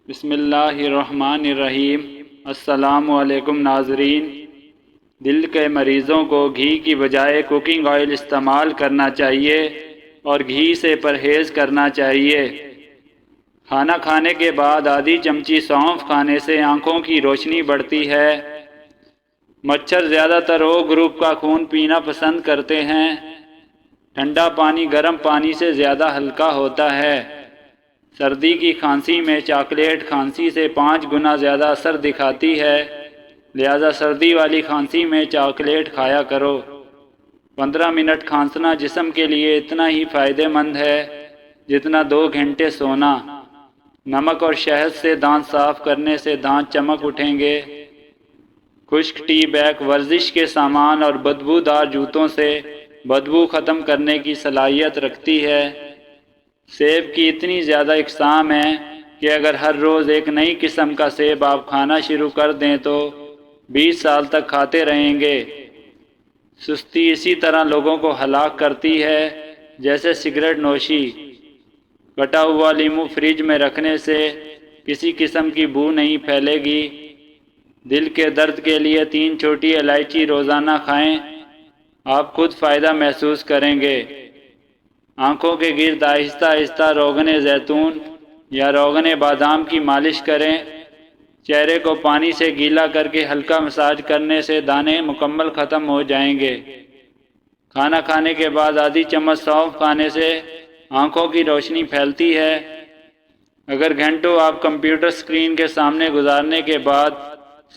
بسم اللہ الرحمن الرحیم۔ السلام علیکم ناظرین۔ دل کے مریضوں کو گھی کی بجائے کوکنگ آئل استعمال کرنا چاہیے اور گھی سے پرہیز کرنا چاہیے۔ کھانا کھانے کے بعد آدھی چمچی سونف کھانے سے آنکھوں کی روشنی بڑھتی ہے۔ مچھر زیادہ تر او گروپ کا خون پینا پسند کرتے ہیں۔ ٹھنڈا پانی گرم پانی سے زیادہ ہلکا ہوتا ہے۔ سردی کی کھانسی میں چاکلیٹ کھانسی سے 5 گنا زیادہ اثر دکھاتی ہے، لہذا سردی والی کھانسی میں چاکلیٹ کھایا کرو۔ 15 منٹ کھانسنا جسم کے لیے اتنا ہی فائدہ مند ہے جتنا 2 گھنٹے سونا۔ نمک اور شہد سے دانت صاف کرنے سے دانت چمک اٹھیں گے۔ خشک ٹی بیگ ورزش کے سامان اور بدبودار جوتوں سے بدبو ختم کرنے کی صلاحیت رکھتی ہے۔ سیب کی اتنی زیادہ اقسام ہیں کہ اگر ہر روز ایک نئی قسم کا سیب آپ کھانا شروع کر دیں تو 20 سال تک کھاتے رہیں گے۔ سستی اسی طرح لوگوں کو ہلاک کرتی ہے جیسے سگریٹ نوشی۔ کٹا ہوا لیمو فریج میں رکھنے سے کسی قسم کی بو نہیں پھیلے گی۔ دل کے درد کے لیے 3 چھوٹی الائچی روزانہ کھائیں، آپ خود فائدہ محسوس کریں گے۔ آنکھوں کے گرد آہستہ آہستہ روغن زیتون یا روغن بادام کی مالش کریں۔ چہرے کو پانی سے گیلا کر کے ہلکا مساج کرنے سے دانے مکمل ختم ہو جائیں گے۔ کھانا کھانے کے بعد آدھی چمچ سونف کھانے سے آنکھوں کی روشنی پھیلتی ہے۔ اگر گھنٹوں آپ کمپیوٹر اسکرین کے سامنے گزارنے کے بعد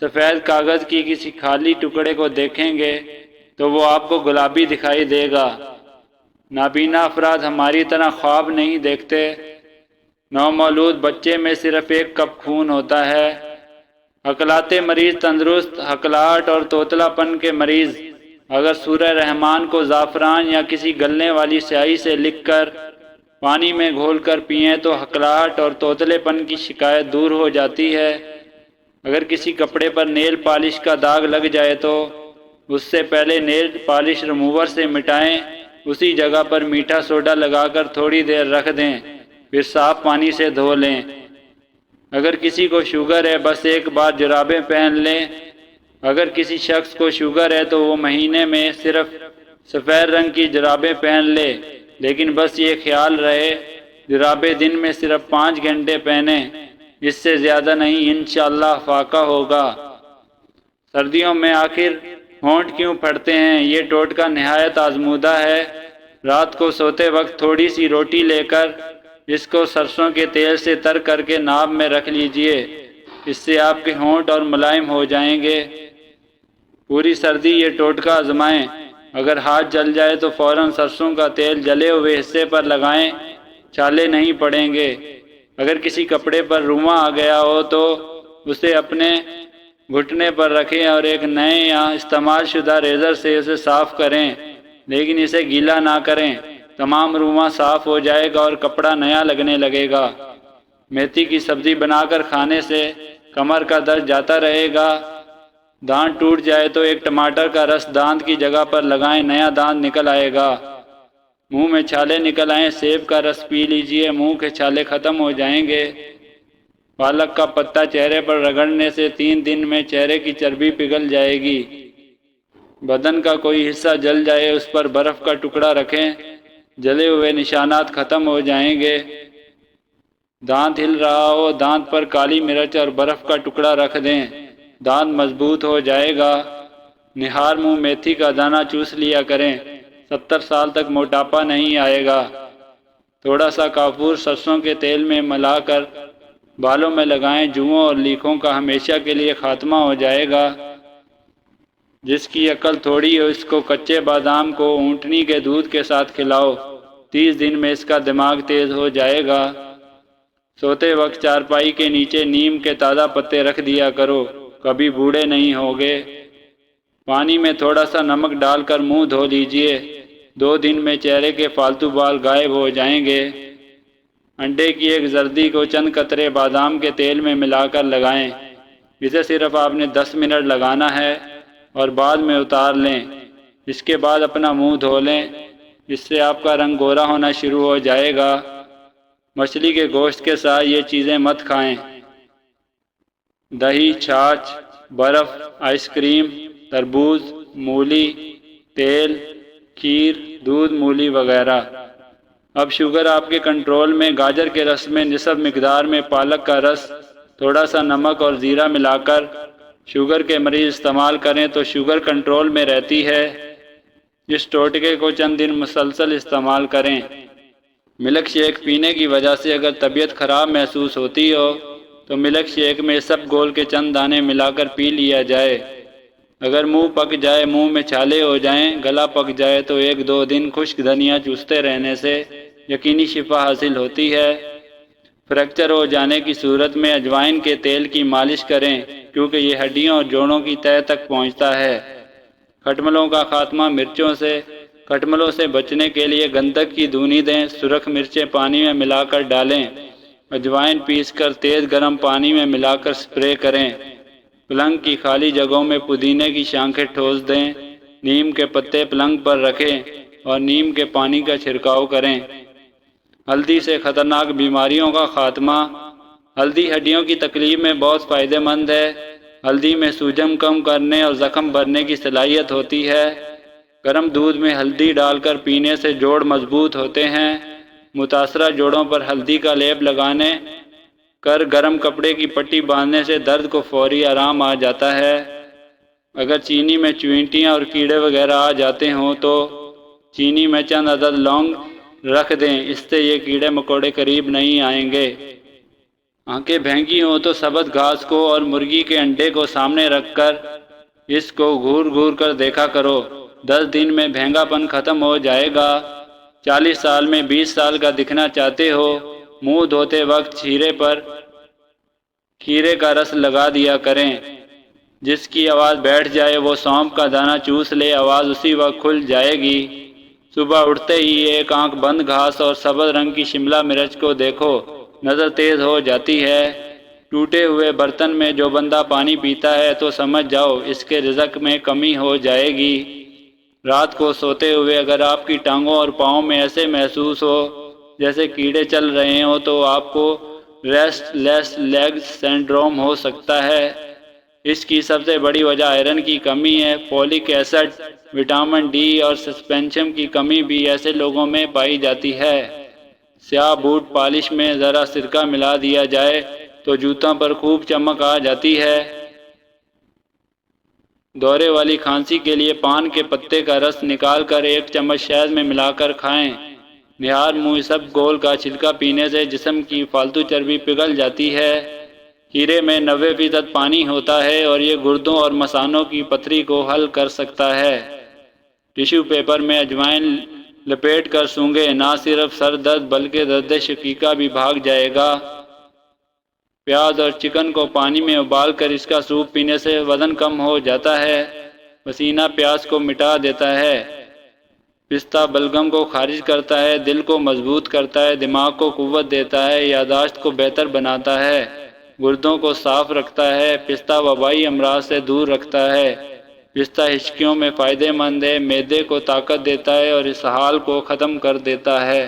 سفید کاغذ کی کسی خالی ٹکڑے کو دیکھیں گے تو وہ آپ کو گلابی دکھائی دے گا۔ نابینا افراد ہماری طرح خواب نہیں دیکھتے۔ نومولود بچے میں صرف 1 کپ خون ہوتا ہے۔ حکلاتے مریض تندرست، حکلاہٹ اور توتلا پن کے مریض اگر سورہ رحمان کو زعفران یا کسی گلنے والی سیاہی سے لکھ کر پانی میں گھول کر پئیں تو حکلاہٹ اور توتلے پن کی شکایت دور ہو جاتی ہے۔ اگر کسی کپڑے پر نیل پالش کا داغ لگ جائے تو اس سے پہلے نیل پالش ریموور سے مٹائیں، اسی جگہ پر میٹھا سوڈا لگا کر تھوڑی دیر رکھ دیں، پھر صاف پانی سے دھو لیں۔ اگر کسی کو شوگر ہے بس 1 بار جرابیں پہن لیں۔ اگر کسی شخص کو شوگر ہے تو وہ مہینے میں صرف سفید رنگ کی جرابیں پہن لے، لیکن بس یہ خیال رہے جرابیں دن میں صرف 5 گھنٹے پہنیں، اس سے زیادہ نہیں، انشاءاللہ فاقہ ہوگا۔ سردیوں میں آخر ہونٹ کیوں پھٹتے ہیں؟ یہ ٹوٹکا نہایت آزمودہ ہے۔ رات کو سوتے وقت تھوڑی سی روٹی لے کر اس کو سرسوں کے تیل سے تر کر کے ناپ میں رکھ لیجئے، اس سے آپ کے ہونٹ اور ملائم ہو جائیں گے۔ پوری سردی یہ ٹوٹکا آزمائیں۔ اگر ہاتھ جل جائے تو فوراً سرسوں کا تیل جلے ہوئے حصے پر لگائیں، چھالے نہیں پڑیں گے۔ اگر کسی کپڑے پر رواں آ گیا ہو تو اسے اپنے گھٹنے پر رکھیں اور ایک نئے یا استعمال شدہ ریزر سے اسے صاف کریں، لیکن اسے گیلا نہ کریں۔ تمام رواں صاف ہو جائے گا اور کپڑا نیا لگنے لگے گا۔ میتھی کی سبزی بنا کر کھانے سے کمر کا درد جاتا رہے گا۔ دانت ٹوٹ جائے تو 1 ٹماٹر کا رس دانت کی جگہ پر لگائیں، نیا دانت نکل آئے گا۔ منہ میں چھالے نکل آئیں، سیب کا رس پی لیجئے، منہ کے چھالے ختم ہو جائیں گے۔ پالک کا پتا چہرے پر رگڑنے سے 3 دن میں چہرے کی چربی پگھل جائے گی۔ بدن کا کوئی حصہ جل جائے اس پر برف کا ٹکڑا رکھیں، جلے ہوئے نشانات ختم ہو جائیں گے۔ دانت ہل رہا ہو، دانت پر کالی مرچ اور برف کا ٹکڑا رکھ دیں، دانت مضبوط ہو جائے گا۔ نہار منہ میتھی کا دانہ چوس لیا کریں، 70 سال تک موٹاپا نہیں آئے گا۔ تھوڑا سا کافور سرسوں کے تیل میں ملا کر بالوں میں لگائیں، جوؤں اور لیکھوں کا ہمیشہ کے لیے خاتمہ ہو جائے گا۔ جس کی عقل تھوڑی ہو اس کو کچے بادام کو اونٹنی کے دودھ کے ساتھ کھلاؤ، 30 دن میں اس کا دماغ تیز ہو جائے گا۔ سوتے وقت چارپائی کے نیچے نیم کے تازہ پتے رکھ دیا کرو، کبھی بوڑھے نہیں ہوگے۔ پانی میں تھوڑا سا نمک ڈال کر منہ دھو لیجئے، 2 دن میں چہرے کے فالتو بال غائب ہو جائیں گے۔ انڈے کی ایک زردی کو چند قطرے بادام کے تیل میں ملا کر لگائیں، اسے صرف آپ نے 10 منٹ لگانا ہے اور بعد میں اتار لیں۔ اس کے بعد اپنا منہ دھو لیں، اس سے آپ کا رنگ گورا ہونا شروع ہو جائے گا۔ مچھلی کے گوشت کے ساتھ یہ چیزیں مت کھائیں۔ دہی، چھاچھ، برف، آئس کریم، تربوز، مولی، تیل، کھیر، دودھ مولی وغیرہ۔ اب شوگر آپ کے کنٹرول میں۔ گاجر کے رس میں نصف مقدار میں پالک کا رس، تھوڑا سا نمک اور زیرہ ملا کر شوگر کے مریض استعمال کریں تو شوگر کنٹرول میں رہتی ہے۔ اس ٹوٹکے کو چند دن مسلسل استعمال کریں۔ ملک شیک پینے کی وجہ سے اگر طبیعت خراب محسوس ہوتی ہو تو ملک شیک میں اسب گول کے چند دانے ملا کر پی لیا جائے۔ اگر منہ پک جائے، منہ میں چھالے ہو جائیں، گلا پک جائے تو 1-2 دن خشک دھنیا چوستے رہنے سے یقینی شفا حاصل ہوتی ہے۔ فریکچر ہو جانے کی صورت میں اجوائن کے تیل کی مالش کریں کیونکہ یہ ہڈیوں اور جوڑوں کی تہہ تک پہنچتا ہے۔ کھٹملوں کا خاتمہ مرچوں سے۔ کھٹملوں سے بچنے کے لیے گندھک کی دھونی دیں، سرخ مرچیں پانی میں ملا کر ڈالیں، اجوائن پیس کر تیز گرم پانی میں ملا کر سپرے کریں۔ پلنگ کی خالی جگہوں میں پودینے کی شاخیں ٹھوس دیں، نیم کے پتے پلنگ پر رکھیں اور نیم کے پانی کا چھڑکاؤ کریں۔ ہلدی سے خطرناک بیماریوں کا خاتمہ۔ ہلدی ہڈیوں کی تکلیف میں بہت فائدہ مند ہے۔ ہلدی میں سوجن کم کرنے اور زخم بھرنے کی صلاحیت ہوتی ہے۔ گرم دودھ میں ہلدی ڈال کر پینے سے جوڑ مضبوط ہوتے ہیں۔ متاثرہ جوڑوں پر ہلدی کا لیپ لگانے کر گرم کپڑے کی پٹی باندھنے سے درد کو فوری آرام آ جاتا ہے۔ اگر چینی میں چوئینٹیاں اور کیڑے وغیرہ آ جاتے ہوں تو چینی میں چند عدد لونگ رکھ دیں، اس سے یہ کیڑے مکوڑے قریب نہیں آئیں گے۔ آنکھیں بھینگی ہوں تو سبز گھاس کو اور مرغی کے انڈے کو سامنے رکھ کر اس کو گھور گھور کر دیکھا کرو، 10 دن میں بھینگا پن ختم ہو جائے گا۔ 40 سال میں 20 سال کا دکھنا چاہتے ہو، منہ دھوتے وقت چہرے پر کھیرے کا رس لگا دیا کریں۔ جس کی آواز بیٹھ جائے وہ سونف کا دانہ چوس لے، آواز اسی وقت کھل جائے گی۔ صبح اٹھتے ہی ایک آنکھ بند گھاس اور سبز رنگ کی شملہ مرچ کو دیکھو، نظر تیز ہو جاتی ہے۔ ٹوٹے ہوئے برتن میں جو بندہ پانی پیتا ہے تو سمجھ جاؤ اس کے رزق میں کمی ہو جائے گی۔ رات کو سوتے ہوئے اگر آپ کی ٹانگوں اور پاؤں میں ایسے محسوس ہو جیسے کیڑے چل رہے ہوں تو آپ کو ریسٹ لیس لیگ سنڈروم ہو سکتا ہے۔ اس کی سب سے بڑی وجہ آئرن کی کمی ہے۔ فولک ایسڈ، وٹامن ڈی اور سسپینشیم کی کمی بھی ایسے لوگوں میں پائی جاتی ہے۔ سیاہ بوٹ پالش میں ذرا سرکہ ملا دیا جائے تو جوتوں پر خوب چمک آ جاتی ہے۔ دورے والی کھانسی کے لیے پان کے پتے کا رس نکال کر 1 چمچ شہد میں ملا کر کھائیں۔ نہار منہ اسب گول کا چھلکا پینے سے جسم کی فالتو چربی پگھل جاتی ہے۔ کھیرے میں 90% پانی ہوتا ہے اور یہ گردوں اور مثانوں کی پتھری کو حل کر سکتا ہے۔ ٹیشو پیپر میں اجوائن لپیٹ کر سونگھیں، نہ صرف سر درد بلکہ درد شقیقہ بھی بھاگ جائے گا۔ پیاز اور چکن کو پانی میں ابال کر اس کا سوپ پینے سے وزن کم ہو جاتا ہے۔ پسینہ پیاس کو مٹا دیتا ہے۔ پستہ بلغم کو خارج کرتا ہے، دل کو مضبوط کرتا ہے، دماغ کو قوت دیتا ہے، یادداشت کو بہتر بناتا ہے، گردوں کو صاف رکھتا ہے۔ پستہ وبائی امراض سے دور رکھتا ہے۔ پستہ ہچکیوں میں فائدہ مند ہے، معدے کو طاقت دیتا ہے اور اسہال کو ختم کر دیتا ہے۔